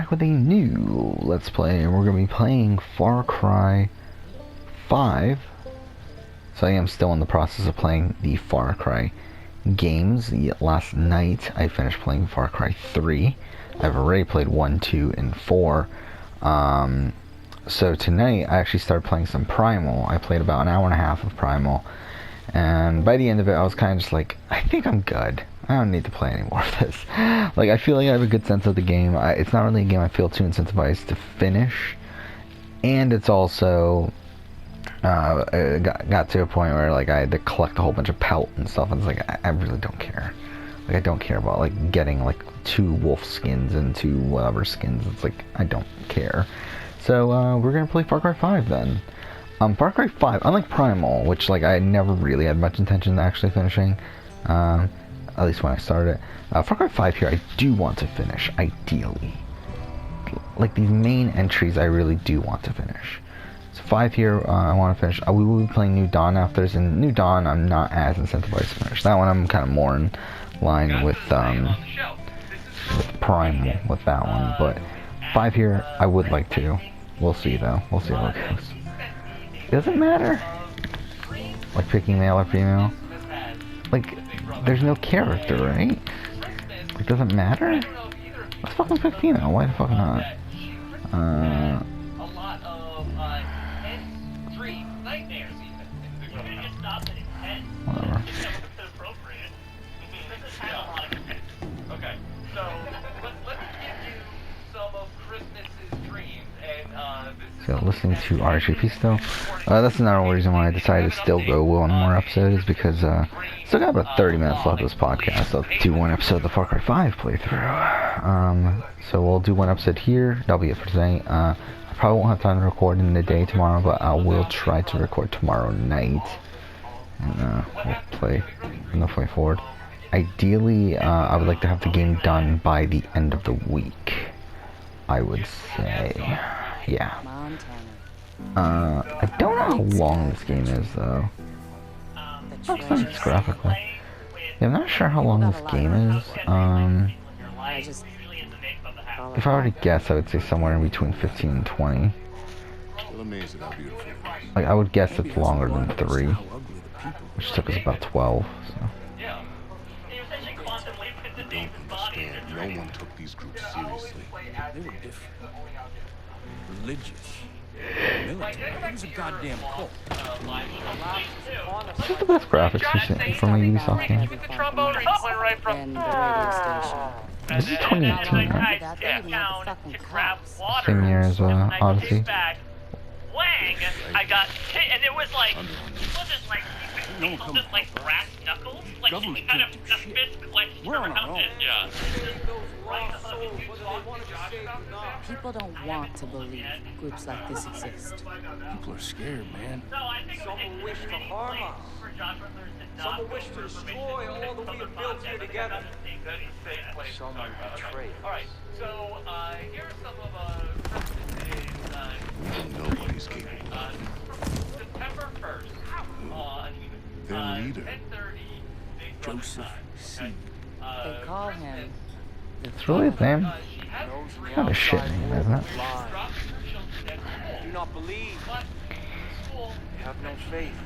back with a new Let's Play, and we're going to be playing Far Cry 5. So I am still in the process of playing the Far Cry games. Last night I finished playing Far Cry 3. I've already played 1, 2, and 4. So tonight I actually started playing some Primal. I played about an hour and a half of Primal. And by the end of it I was kind of just like, I think I'm good. I don't need to play any more of this. Like, I feel like I have a good sense of the game. It's not really a game I feel too incentivized to finish. And it's also it got to a point where like I had to collect a whole bunch of pelt and stuff, and it's like I really don't care. Like, I don't care about like getting like 2 wolf skins and 2 whatever skins. It's like I don't care. So we're gonna play Far Cry 5 then. Far Cry 5, unlike Primal, which like I never really had much intention of actually finishing, at least when I started it, Far Cry 5 here I do want to finish, ideally. Like, these main entries I really do want to finish. So 5 here, I want to finish. We will be playing New Dawn after this, and New Dawn I'm not as incentivized to finish. That one I'm kind of more in line with Primal with that one, but 5 here I would like to. We'll see though, we'll see how it goes. It doesn't matter, like picking male or female. Like, there's no character, right? It doesn't matter? Let's fucking pick female, why the fuck not? Whatever. So, listening to RHAP still. That's another reason why I decided to still go one more episode, is because still got about 30 minutes left of this podcast. I'll do one episode of the Far Cry 5 playthrough. So we'll do one episode here. That'll be it for today. I probably won't have time to record in the day tomorrow, but I will try to record tomorrow night. And we'll play from the way forward. Ideally, I would like to have the game done by the end of the week, I would say. Yeah. I don't know how long this game is, though. Looks nice graphically. Yeah, I'm not sure how long this game is. If I were to guess, I would say somewhere in between 15 and 20. Like, I would guess it's longer than 3, which took us about 12. So. No one took these groups seriously. They were different. Religious. Military. It was a goddamn cult. This is the best graphics from a Ubisoft game. This is 2018, right? Same year as Odyssey. I got hit, and it was like, it wasn't like brass knuckles, like kind of a fist clenched around it. Yeah. People don't want to believe groups like this exist. People are scared, man. Someone wished to harm us. Someone wished to destroy all that we have built here together. Someone betrayed us. Alright, so here are some of Nobody's capable. September 1st on Their leader, 10:30. Joseph C. They call him It's really his name. Kind of shit name, isn't it? Do not believe. You have no faith.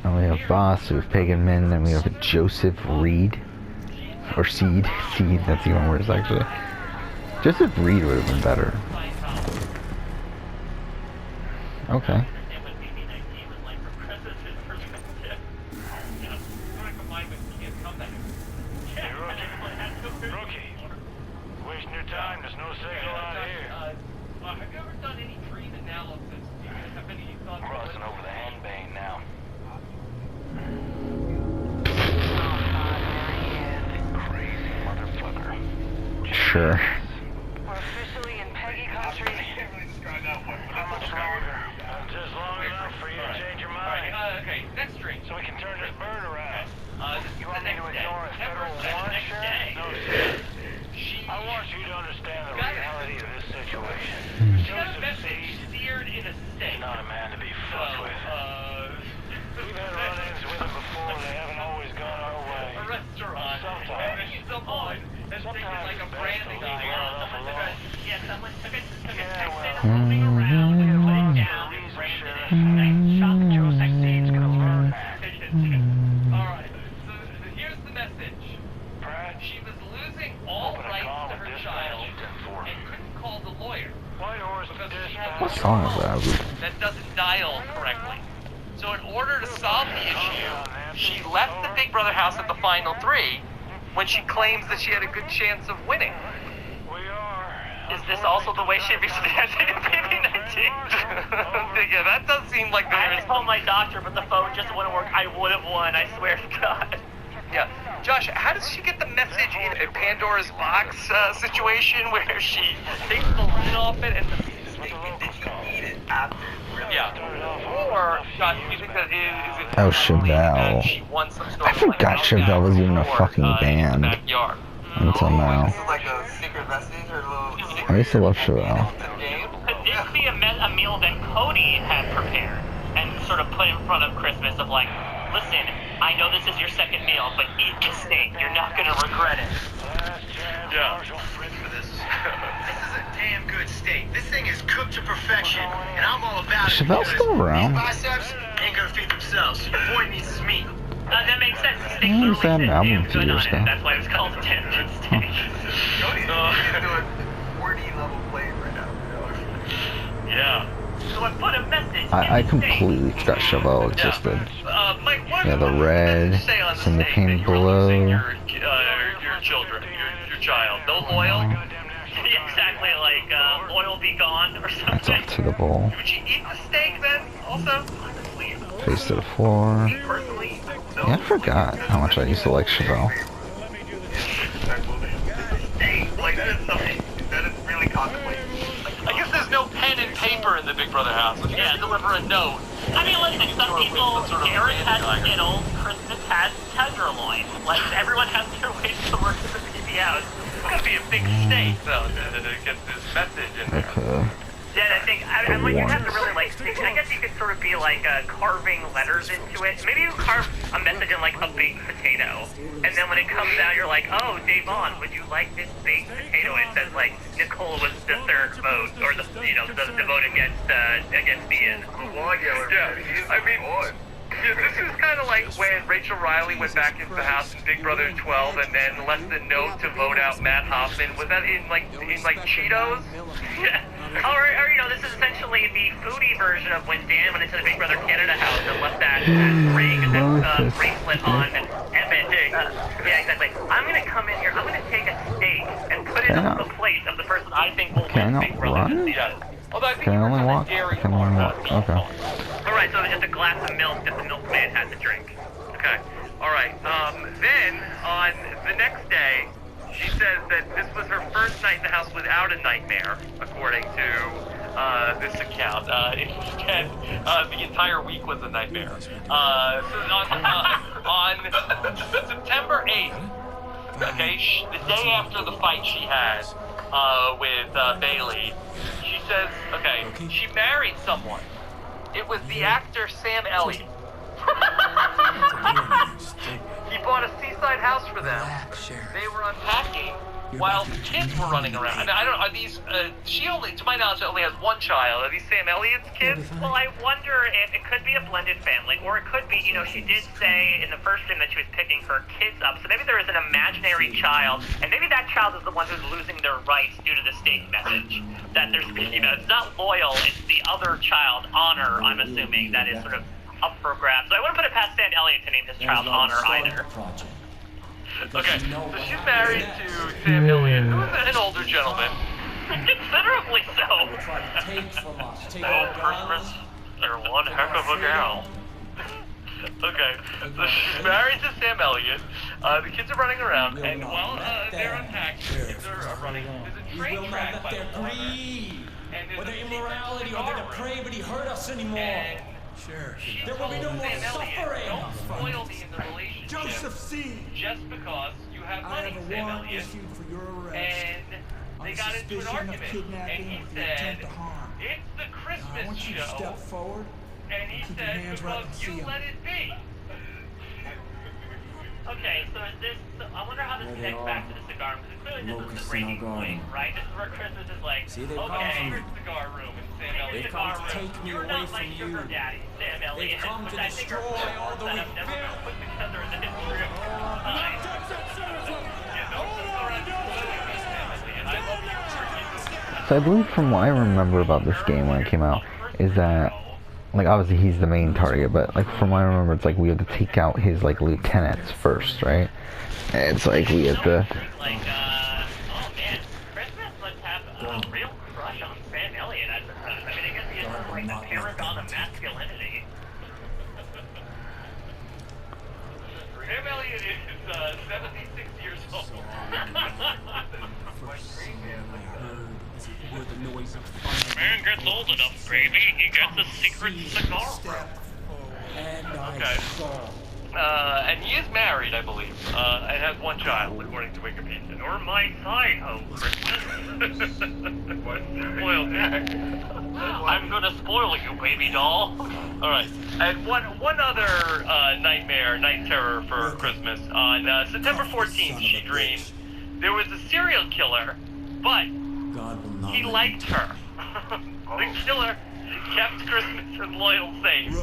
And we have Boss, we have Pagan Min, then we have Joseph Reed. Or Seed. Seed, that's even worse actually. Joseph Reed would have been better. Okay. Sure. We're officially in Peggy country. How much longer? Just long enough for you to change your mind. Okay, next drink. So we can turn this bird around. You want me to ignore a federal warrant, Sheriff? No, sir. I want you to understand the reality of this situation. Joseph C. is not a man to be fucked with. We've had run-ins with him before. They haven't always gone our way. Sometimes. Sometimes. Like a branding guy. moving around, lay down, and break it. Shock Joe succeeds, gonna learn. Alright, so here's the message. She was losing all rights to her child and couldn't call the lawyer because she had What song is that? that doesn't dial correctly. So in order to solve the issue, she left the Big Brother house at the final 3 when she claims that she had a good chance of winning. Is this also the way she'd be standing at BB-19? Yeah, that does seem like I there had is... to call my doctor, but the phone just wouldn't work. I would have won, I swear to God. Yeah. Josh, how does she get the message in a Pandora's box situation where she takes the lid off it and the statement that you need it after? Yeah. Or, Josh, do you think that is it... Oh, Chevelle. She won some sort I of forgot Chevelle was even a fucking band. Backyard. Until now. This is like a secret message or a little... I used to love Chevelle. Could this be a meal that Cody had prepared and sort of put in front of Christmas of like, listen, I know this is your second meal, but eat this steak. You're not going to regret it. Yeah. This is a damn good steak. This thing is cooked to perfection, and I'm all about it. Chevelle's still around. These biceps ain't gonna feed themselves. Your boy needs his meat. That makes sense. The steak Yeah, literally he's had an says album damn a few good on years it. ago. That's why it was called a damn good steak. Cody's doing 4D level plays right now. Yeah. So I put a message I in the completely steak. forgot Chevelle existed. Mike, what Yeah, the red, does it say on the some steak pain that you're below. losing your children, your child? No loyal? Yeah, exactly, like, oil be gone or That's something. up to the bowl. Would you eat the steak then, also? Face to the floor. Personally, Yeah, I forgot how much I used to like Chevelle. Like, that is something that is really contemplated. I guess there's no pen and paper in the Big Brother house. You can't deliver a note. I mean, listen, some people, Eric has Skittles, Christmas has tenderloin. Like, everyone has their ways to work in the BB house. It's gotta be a big steak, though, to get this message in there. Okay. Then I think, I mean, you have to really, like, I guess you could sort of be, like, carving letters into it. Maybe you carve a message in, like, a baked potato. And then when it comes out, you're like, oh, Davon, would you like this baked potato? And it says, like, Nicole was the third vote, or the vote against Ian. Yeah, I mean, this is kind of like when Rachel Riley went back into the house in Big Brother 12 and then left the note to vote out Matt Hoffman. Was that in like Cheetos? Yeah. Or, you know, this is essentially the foodie version of when Dan went into the Big Brother Canada house and left that ring, that bracelet on Emmett. Yeah, exactly. I'm going to come in here, I'm going to take a steak and put it on the plate of the person I think will Can I win Big not Brother run? this season. Although I think Can I you were only on the walk? dairy Can I only farm, walk? Okay. Alright, so it was just a glass of milk that the milkman had to drink. Okay. All right. Then on the next day, she says that this was her first night in the house without a nightmare, according to this account. Instead, the entire week was a nightmare. So on September 8th, okay, the day after the fight she had with Bailey, she says, okay, she married someone. It was the actor Sam Elliott. He bought a seaside house for them. They were unpacking while the kids were running around. I mean, I don't know, are these, she only, to my knowledge, only has one child. Are these Sam Elliott's kids? Well, I wonder if it could be a blended family, or it could be, you know, she did say in the first stream that she was picking her kids up, so maybe there is an imaginary child, and maybe that child is the one who's losing their rights due to the steak message. That there's, you know, it's not loyal, it's the other child, Honor, I'm assuming, that is sort of up for grabs. So I wouldn't put it past Sam Elliott to name his child Honor either. Okay, so she's married to Sam Elliott, who is an older gentleman. Considerably so. Oh, Christmas, you're one heck of a gal. Okay, so she's married to Sam Elliott. The kids are running around, and while they're unpacked, the kids are running. There's a train track by the corner, and there's a immorality or the depravity hurt us anymore. And Sure. she There will be no told more Sam Elliott, suffering. don't spoil me in the relationship Joseph C. just because you have I money, have a Sam warrant Elliott. issued for your arrest. And they on got into an suspicion of argument, and kidnapping he with the said, intent to harm. it's the Now, I Christmas want you to show, step forward. and he keep your said, hands right because in the you seal. let it be. Okay, so is this, I wonder how this connects back to the cigar, because clearly this is the breaking point, right? This is where Christmas is like, See, they've come okay, from me. cigar room and Sam Elliott. They've come to take me You're away not from my you. sugar daddy, Sam Elliott. They've come which to I think are destroy two all words that that we've have never been built. put together in the history of mankind. So I believe from what I remember about this game when it came out is that, like, obviously he's the main target, but like from what I remember, it's like we have to take out his like lieutenants first, right? And it's like we have to. Like, oh man, Christmas must have a real crush on Sam Elliott at the time. I mean, I guess he is sort of like the paragon of masculinity. Sam Elliott is 76 years old. Man gets old enough, baby. He gets a secret cigar room. Okay. And he is married, I believe, and has one child, according to Wikipedia. Or my side hoe, Christmas. Spoiled that. I'm gonna spoil you, baby doll. Alright, and one other night terror for Christmas. On September 14th, she dreamed there was a serial killer, but he liked her. The killer kept Christmas and Loyal safe.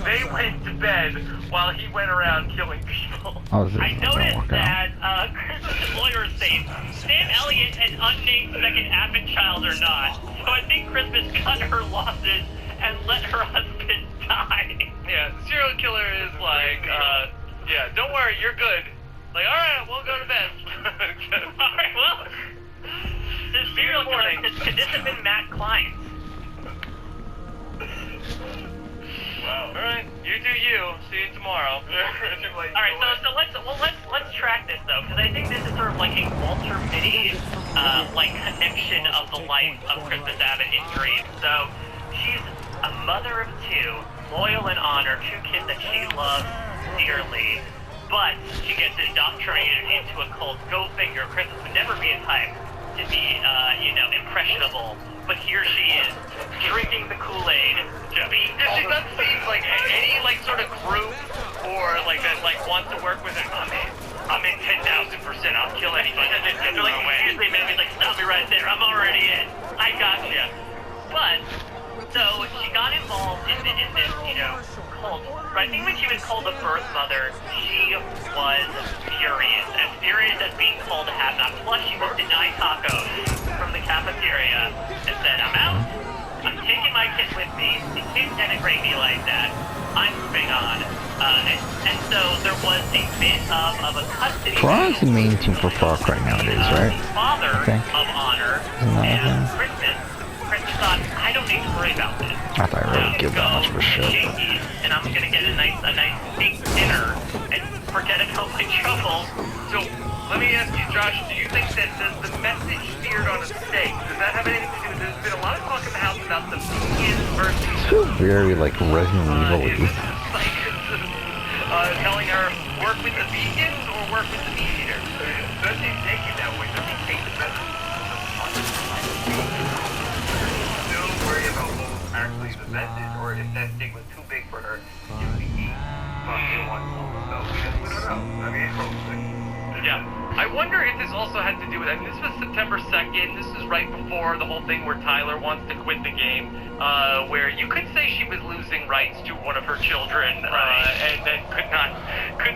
They went to bed while he went around killing people. I noticed that Christmas and Loyal are safe. Sam Elliott and unnamed second advent child are not. So I think Christmas cut her losses and let her husband die. Yeah, the serial killer is like, yeah, don't worry, you're good. Like, alright, we'll go to bed. Alright, well, the serial killer, could this have been Matt Klein? Wow. Alright, you do you. See you tomorrow. Alright, so let's track this though, because I think this is sort of like a Walter Mitty like connection of the life of Christmas Abbott in Dream. So she's a mother of two, loyal and honor, two kids that she loves dearly, but she gets indoctrinated into a cult. Go figure, Christmas would never be a type to be impressionable. But here she is, drinking the Kool-Aid. She doesn't seem like any sort of group or like that wants to work with her. I'm in 10,000%. I'll kill anybody. They're like, excuse me, man. He's like, stop me right there. I'm already in. I got you. But so she got involved in this, cult. But I think when she was called the birth mother, she was furious. As furious as being called a have-not. Plus, she was denied tacos from the cafeteria and said, I'm out. I'm taking my kids with me. You can't denigrate me like that. I'm moving on. And so there was a bit of a custody. Toronto's the main team for Far Cry nowadays, right? Father of Honor and Christmas thought, I don't need to worry about this. I thought I really give that much of a shit. And I'm gonna get a nice steak dinner and forget about my trouble. So let me ask you, Josh, do you think that the message steered on a steak, does that have anything to do with this? There's been a lot of talk in the house about the vegan versus It's still very like Resident Evil-y. Telling her, work with the vegans or work with the meat eaters? Does he take it that way? Does he take the message? Still worried about what was actually the message, or if that steak was too big for her to eat. She wants so we don't know. I mean, yeah. I wonder if this also had to do with, and this was September 2nd, this is right before the whole thing where Tyler wants to quit the game, where you could say she was losing rights to one of her children, and then could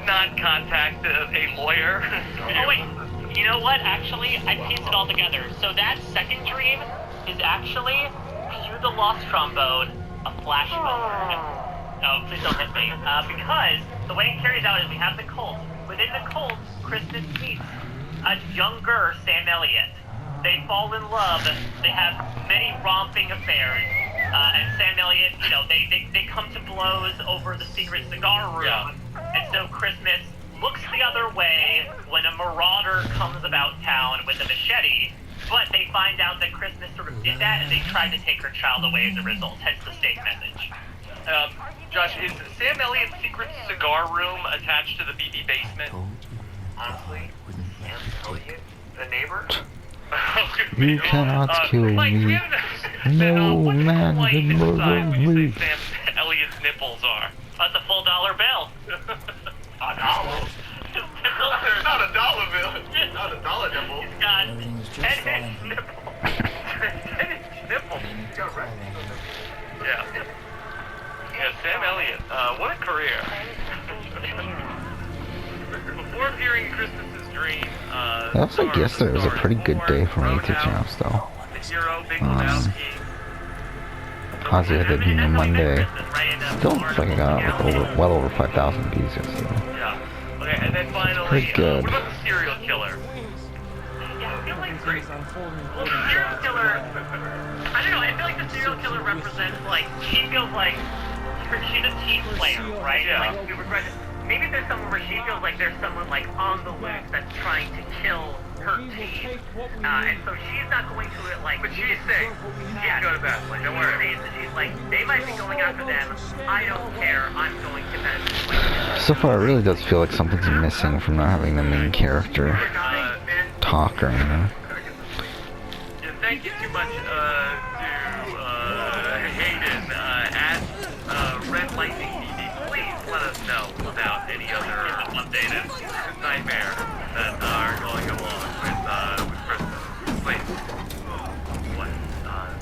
not contact a lawyer. Oh wait, you know what, actually, I pieced it all together. So that second dream is actually, cue the lost trombone, a flash forward. Oh, please don't hit me. Because the way it carries out is we have the cult. Within the cult, Christmas meets a younger Sam Elliott. They fall in love. They have many romping affairs. And Sam Elliott, they come to blows over the secret cigar room. Yeah. And so Christmas looks the other way when a marauder comes about town with a machete. But they find out that Christmas sort of did that, and they tried to take her child away as a result. Hence the steak message. Josh, is Sam Elliott's secret cigar room attached to the BB basement? honestly, Sam Elliott, the neighbor. You cannot kill me. No man can murder me. Sam Elliott's nipples are. That's a full dollar bill. A dollar? Not a dollar bill. Not a dollar nipple. He's got 10-inch nipples. Yeah. Yeah, Sam Elliott. What a career. Before appearing in Christmas's Dream, It looks like yesterday was a pretty good day for me to champs, though. The Hero, Big Lebowski. Obviously, with it being a Monday, still looks like I got like well over 5,000 views yesterday. Yeah. Okay, and then finally, Pretty good. what about the serial killer? Yeah, I feel like well, the serial killer, I don't know, I feel like the serial killer represents, like, she feels like, she's a team player, right? Yeah. Like, maybe there's someone where she feels like there's someone, like, on the loose that's trying to kill her team. And so she's not going to it, like, but she's saying, yeah, go to bed, like, don't worry. She's like, they might be going after them, I don't care, I'm going to bed. So far, it really does feel like something's missing from not having the main character talk or anything. Yeah, thank you too much to Hayden at Red Lightning TV. Please let us know about any other updated nightmare that are going along with Christmas. Please. What?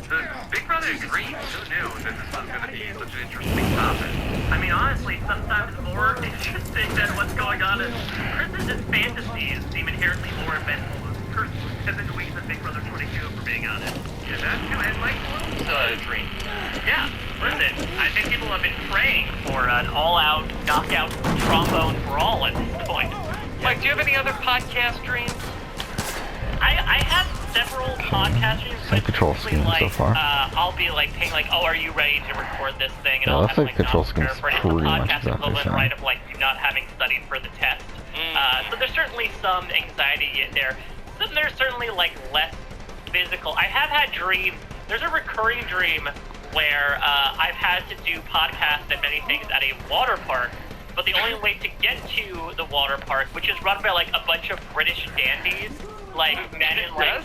The Big Brother Dream? Who knew that this was going to be such an interesting topic? I mean, honestly, sometimes more interesting than what's going on in Christmas's fantasies seem inherently more eventful than the tweets of Big Brother 22, for being honest. Yeah, that's too, and Mike Bloom's dream. Yeah, listen, I think people have been praying for an all-out, knockout trombone brawl at this point. Mike, do you have any other podcast dreams? I have several podcast dreams, Some control scheme like, so far. I'll be like paying like, oh, are you ready to record this thing? And Yeah, I'll looks have like like control scheme's pretty pretty much podcast exactly the equivalent, same. right, of like you not having studied for the test. So there's certainly some anxiety in there. Then there's certainly like less physical. I have had dreams. There's a recurring dream where I've had to do podcasts and many things at a water park, but the only way to get to the water park, which is run by like a bunch of British dandies, like men in like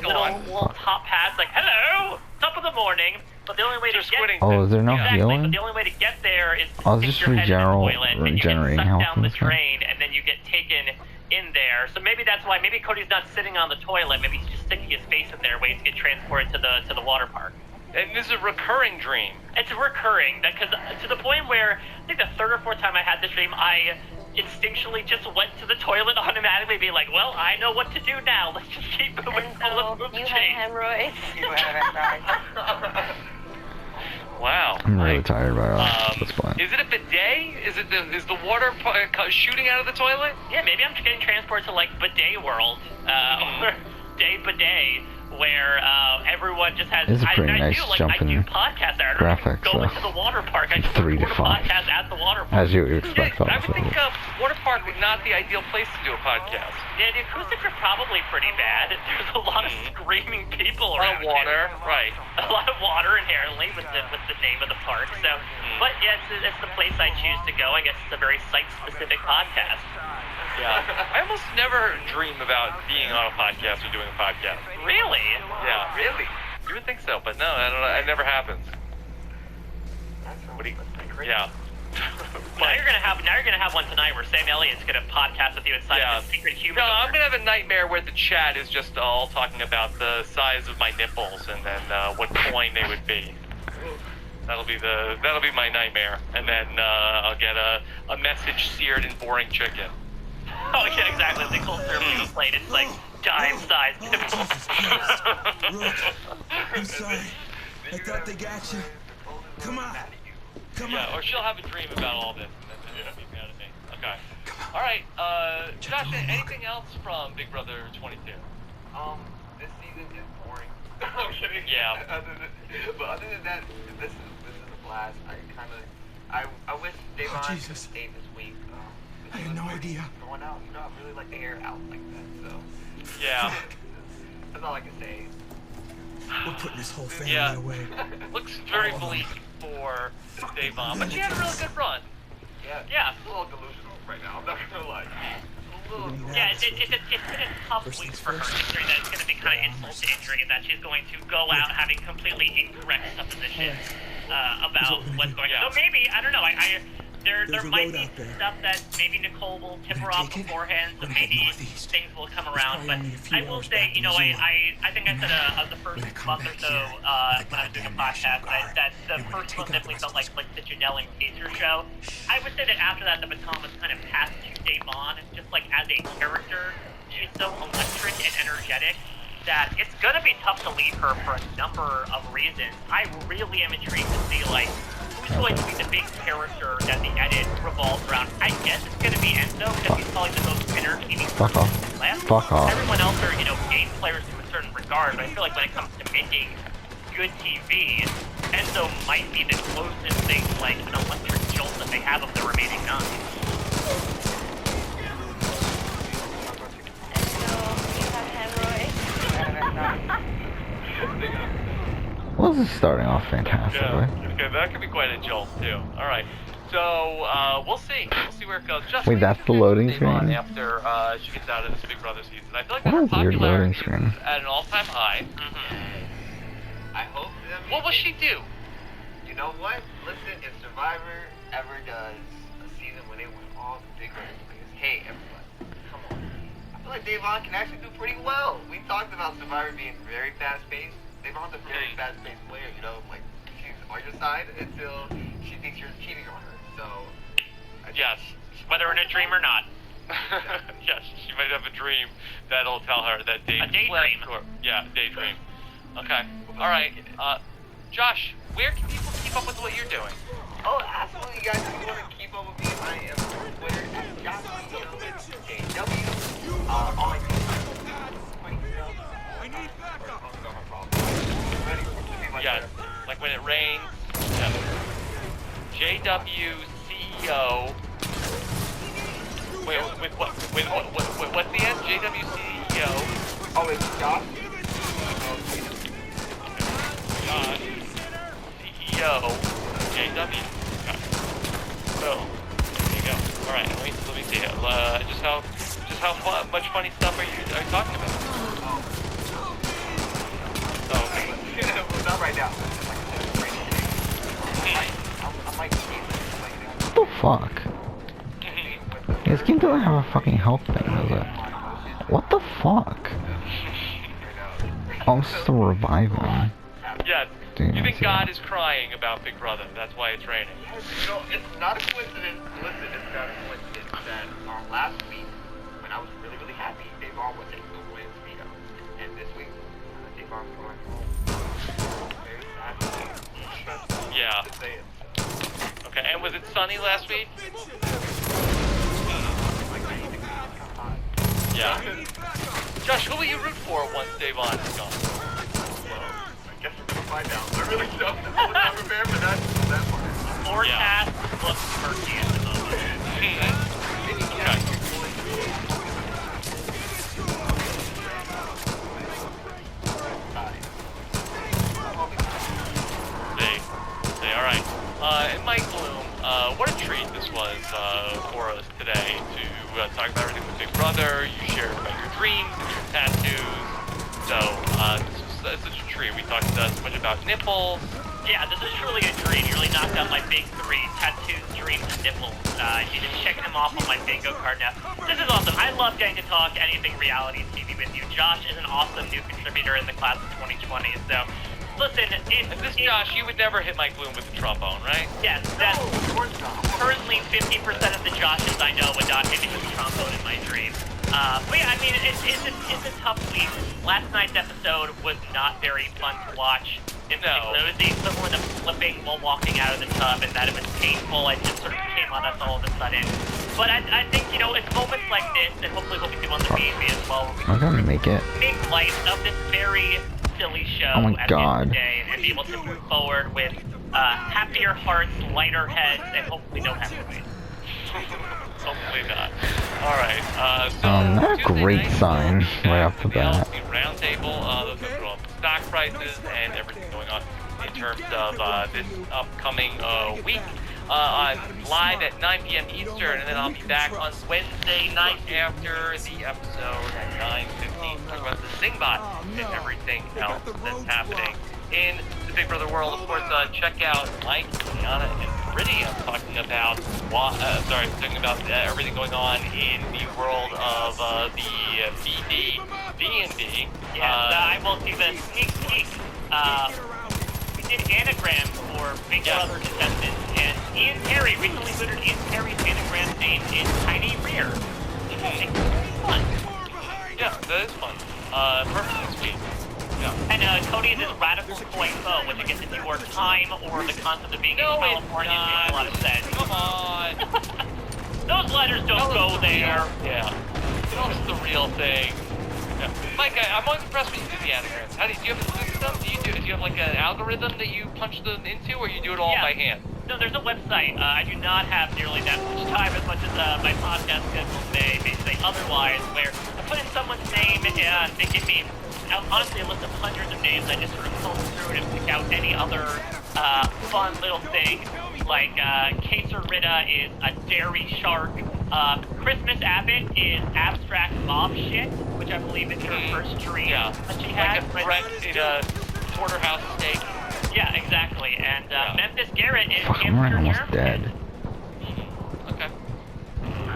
little top hats, like hello, top of the morning. But the only way to get Oh, is there no exactly, healing? but the only way to get there is to Oh, it's stick just your head in the toilet and you get regenerating sucked health down the and stuff. drain, and then you get taken in there. So maybe that's why. Maybe Cody's not sitting on the toilet. Maybe he's just sticking his face in there, waiting to get transported to the water park. And this is a recurring dream. It's recurring, because to the point where I think the third or fourth time I had this dream, I instinctually just went to the toilet automatically, being like, well, I know what to do now. Let's just keep moving. And so, you had hemorrhoids. Wow. I'm really tired by this point. Is it a bidet? Is the water shooting out of the toilet? Yeah, maybe I'm getting transported to like bidet world, or day bidet, where everyone just has. It's a pretty nice jump I do in podcasts there. I graphics, go into the water park. I just 3 to record a 5. podcast at the water park. As you would expect, I would obviously. think water park would not the ideal place to do a podcast. Yeah, the acoustics are probably pretty bad. There's a lot of screaming people around. A lot of water, right? A lot of water inherently with the name of the park. So, but yeah, it's the place I choose to go. I guess it's a very site-specific podcast. Yeah, I almost never dream about being on a podcast or doing a podcast. Really? Yeah, really. You would think so, but no, I don't know. It never happens. What do you? Yeah. Now you're gonna have one tonight where Sam Elliott's gonna podcast with you inside of a secret human. No, I'm gonna have a nightmare where the chat is just all talking about the size of my nipples and then what coin they would be. That'll be my nightmare, and then I'll get a message seared in boring chicken. Oh yeah, exactly. The cold serve plate. It's like dime-sized nipples. I'm sorry. I thought they got you. Come on. Yeah, or she'll have a dream about all this. And then she'll be mad at me. Okay. All right. Josh, anything else from Big Brother 22? This season is boring. Yeah. But other than that, this is a blast. I wish Davon could stay this week. I had no idea. Going out, I really like the air out like that. So yeah. That's all I can say. We're putting this whole family away. Looks very bleak for Davon, but she had a really good run. Yeah. It's a little delusional right now. I'm not gonna lie. Yeah, it's been a tough week for her, considering that it's going to be kind of insult to injury, and that she's going to go out having completely incorrect suppositions about what's going on. So maybe, I don't know, there might be stuff that maybe Nicole will tip her off beforehand, so maybe things will come around. But I will say, you know, I think I said the first month or so when I was doing a podcast that the first month definitely felt like the Janelle and Pacer show. I would say that after that, the baton was kind of passed to Devon, just like as a character. She's so electric and energetic that it's gonna be tough to leave her for a number of reasons. I really am intrigued to see, like, who's going to be the big character that the edit revolves around. I guess it's gonna be Enzo, because he's probably the most entertaining person left. Fuck off. Everyone else are, you know, game players to a certain regard, but I feel like when it comes to making good TV, Enzo might be the closest thing to, like, an electric jolt that they have of the remaining 9. Well, this is starting off fantastically. Yeah, okay, that could be quite a jolt too. Alright, so we'll see. We'll see where it goes. Just Wait, that's the loading screen? After she gets out of this Big Brother season. I feel like What her a weird popularity loading screen. is at an all-time high. I hope What will she do? You know what? Listen, if Survivor ever does a season where they win all the Big Brother players, hey everyone, come on. I feel like Devon can actually do pretty well. We talked about Survivor being very fast-paced. Devon's a very fast-paced player, you know, like, she's on your side until she thinks you're cheating on her, so... Yes, whether in a dream or not. Yes, she might have a dream that'll tell her that A daydream. Yeah, daydream. Okay, alright, Josh, where can people keep up with what you're doing? Oh, absolutely, guys, if you want to keep up with me, I am on Twitter at JoshJW, all I do Yes, like when it rains. Yeah. JWCEO. Wait, what's the end? JWCEO. Oh, it's Josh? Josh. CEO. JW. Okay. So, there you go. Alright, let me see it. Just how much funny stuff are you talking about? Not right now. What the fuck? This game doesn't have a fucking health thing, does it? What the fuck? Oh, I'm still reviving. Yes. Dude, You think God is crying about Big Brother. That's why it's raining. You know, it's not a coincidence. Listen, it's not a coincidence that last week, when I was really, really happy, Devon was in the win veto. And this week, Devon's going home. Very sad. Yeah. Okay, and was it sunny last week? Yeah. Josh, who will you root for once Devon is gone? I guess we're gonna find out. I really don't. I was not prepared for that part. Forecast looks murky at the moment. Say, alright. And Mike Bloom, what a treat this was for us today to talk about everything with Big Brother. You shared about your dreams and your tattoos. So, this was such a treat. We talked so much about nipples. Yeah, this is truly a dream. You really knocked out my big 3, tattoos, dreams, and nipples. You just checked them off on my bingo card now. This is awesome. I love getting to talk anything reality TV with you. Josh is an awesome new contributor in the class of 2020, so... Listen, if Josh, you would never hit Mike Bloom with a trombone, right? Yes, that's currently 50% of the Joshes I know would not hit me with a trombone in my dream. But yeah, I mean, it's a tough week. Last night's episode was not very fun to watch. In particular, it was the equivalent of flipping while walking out of the tub, and that it was painful. It just sort of came on us all of a sudden. But I think, you know, it's moments like this, and hopefully what we do on the BB as well, where we I'm gonna make it. make light of this very silly show Oh my at the end of God. the day, and be able to move forward with happier hearts, lighter heads, and hopefully no hemorrhoids. Hopefully not. Alright, so not a Tuesday great night, sign right off the the bat. roundtable, those are all stock prices and everything going on in terms of this upcoming week. Live at 9 p.m. Eastern, and then I'll be back on Wednesday night after the episode at 9:15 talk about the Singbot and everything else that's happening in the Big Brother world. Of course, check out Mike, Liana, and Iridium, talking about everything going on in the world of the D&D. Yes, I will do the sneak peek. We did anagrams for Big Brother contestants, and Ian Terry recently looted Ian Terry's anagram name in Tiny Rear. It's fun. Yeah, that is fun. Perfectly sweet. Yeah. And Cody is radical koi foe, which I guess if you were time or the concept of being in California makes a lot of sense. Come on. Those letters don't go there. Yeah. That's the real thing. Yeah. Mike, I'm always impressed when you do the anagrams. Do you have a system? Do you have like an algorithm that you punch them into, or you do it all by hand? No, there's a website. I do not have nearly that much time as much as my podcast schedule may say otherwise, where I put in someone's name and they give me, honestly, a list of hundreds of names. I just sort of comb through it and pick out any other fun little thing. Like, Quesarita is a dairy shark. Christmas Abbott is abstract mob shit, which I believe is her first dream that she had. Like a threat in a porterhouse steak. Yeah, exactly. And Memphis Garrett is Fuck, I'm almost dead. Okay.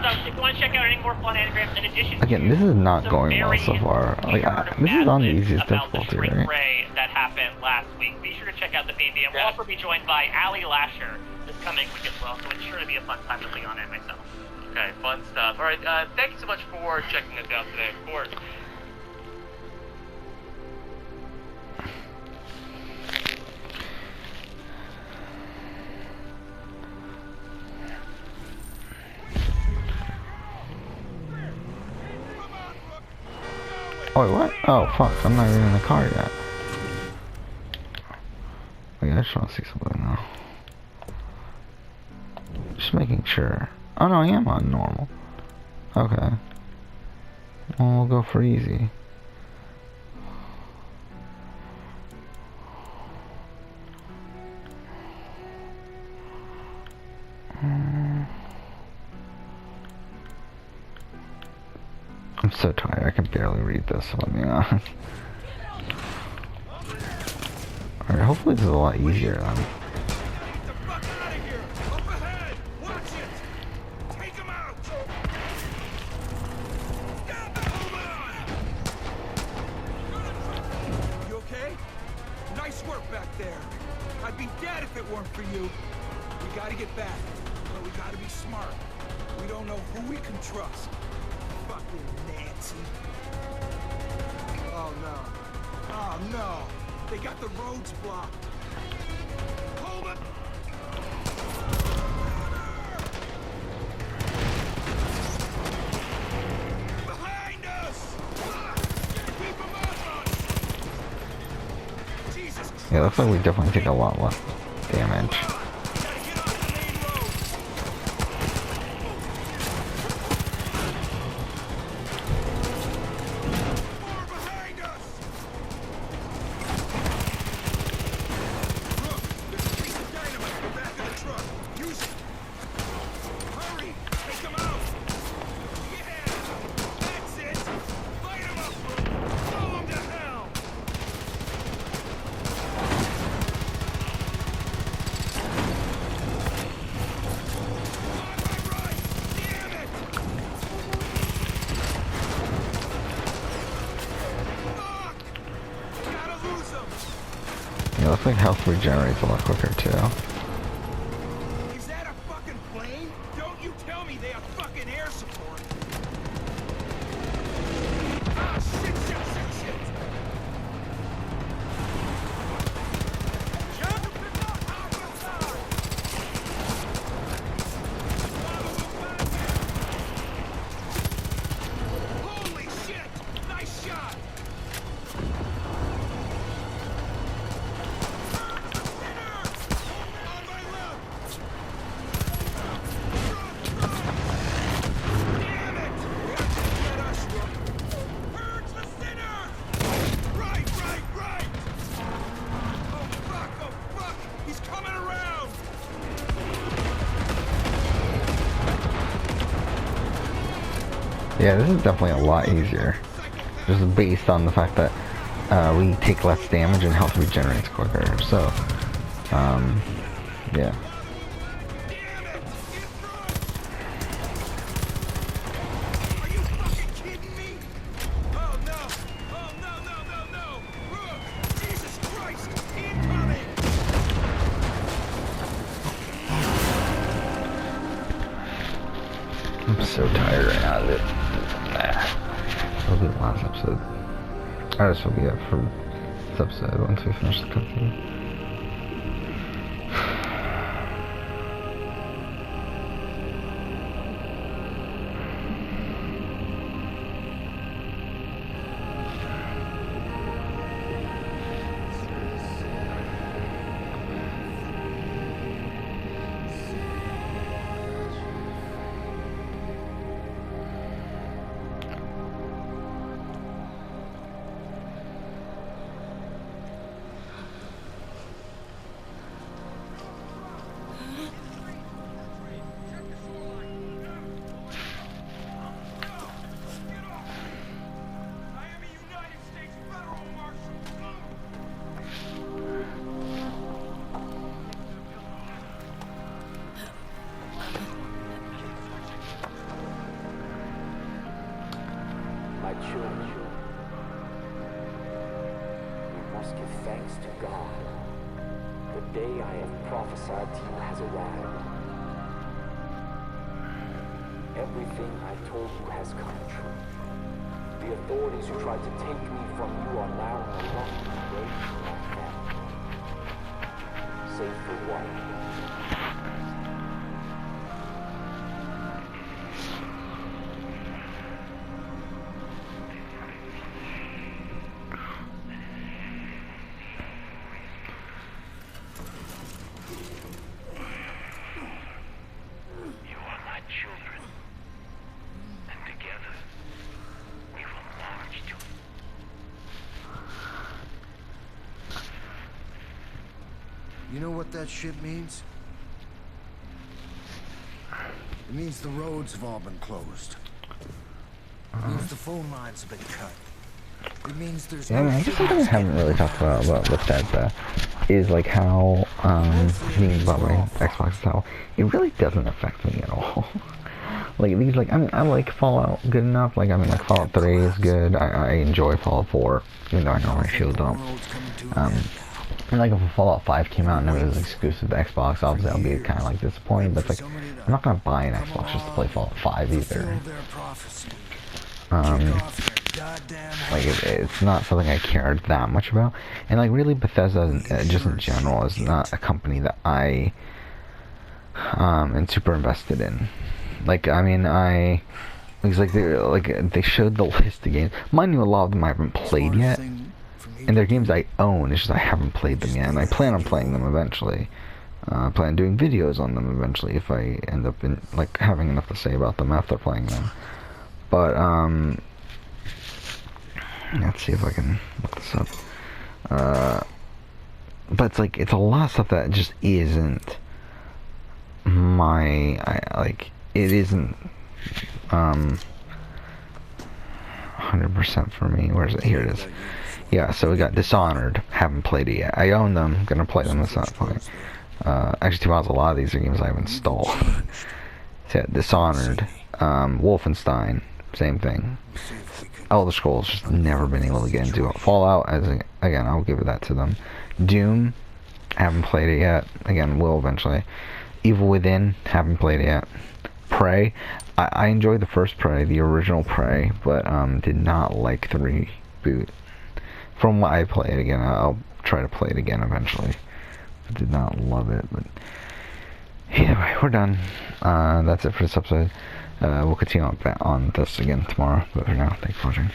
So if you want to check out any more fun anagrams in addition Again, this is not going well so far. Like, this is on the easiest difficulty, right? Ray that happened last week. Be sure to check out the BB. And we'll also be joined by Ali Lasher this coming week as well, so it's sure to be a fun time to be on it myself. Okay, fun stuff. Alright, thank you so much for checking us out today, of course. Oh, wait, what? Oh, fuck, I'm not even in the car yet. Wait, I just want to see something now. Just making sure. Oh no, I am on normal. Okay. Well, we'll go for easy. I'm so tired, I can barely read this, if I'm being honest. Alright, hopefully this is a lot easier then. You okay? Nice work back there. I'd be dead if it weren't for you. We gotta get back, but we gotta be smart. We don't know who we can trust. Fucking Nancy. Oh no. Oh no. They got the roads blocked. Hold it. Behind us. Keep them off us. Jesus Christ. Yeah, looks like we definitely take a lot less damage. Yeah, looks like health regenerates a lot quicker too. Is that a fucking plane? Don't you tell me they have fucking air support. Ah, shit, shit, shit, shit. Holy shit! Nice shot! Yeah, this is definitely a lot easier. Just based on the fact that we take less damage and health regenerates quicker. So, yeah. so tired right now that it'll be the last episode. I just will be up for this episode once we finish the cutscene. My children, you must give thanks to God. The day I have prophesied to you has arrived. Everything I told you has come true. The authorities who tried to take me from you are now no longer afraid for my family. Save for one. You know what that shit means? It means the roads have all been closed. It means the phone lines have been cut. It means there's yeah, I mean, I guess something I haven't really talked about Bethesda is like how, being about my Xbox, how it really doesn't affect me at all. Like these, like I like Fallout good enough. Like I mean, like Fallout 3 is good. I enjoy Fallout 4, even though I normally shield up. And like if a Fallout 5 came out and it was exclusive to Xbox, obviously I'll be kind of like disappointed. But it's like I'm not gonna buy an Xbox just to play Fallout 5 either. Like it's not something I cared that much about. And like really, Bethesda, just in general, is not a company that I am super invested in. Like I mean, it's like they showed the list of games. Mind you, a lot of them I haven't played yet. And they're games I own, it's just I haven't played them yet, and I plan on playing them eventually. I plan on doing videos on them eventually if I end up like having enough to say about them after playing them. But let's see if I can look this up. But it's like it's a lot of stuff that just isn't it isn't 100% for me. Where is it? Here it is. Yeah, so we got Dishonored. Haven't played it yet. I own them. Gonna play them at some point. Actually, to be honest, a lot of these are games I've installed. So yeah, Dishonored, Wolfenstein, same thing. Elder Scrolls, just never been able to get into it. Fallout, again, I'll give that to them. Doom, haven't played it yet. Again, will eventually. Evil Within, haven't played it yet. Prey, I enjoyed the first Prey, the original Prey, but did not like the reboot. From what I played, again, I'll try to play it again eventually. I did not love it, but anyway, we're done. That's it for this episode. We'll continue on this again tomorrow, but for now, thanks for watching.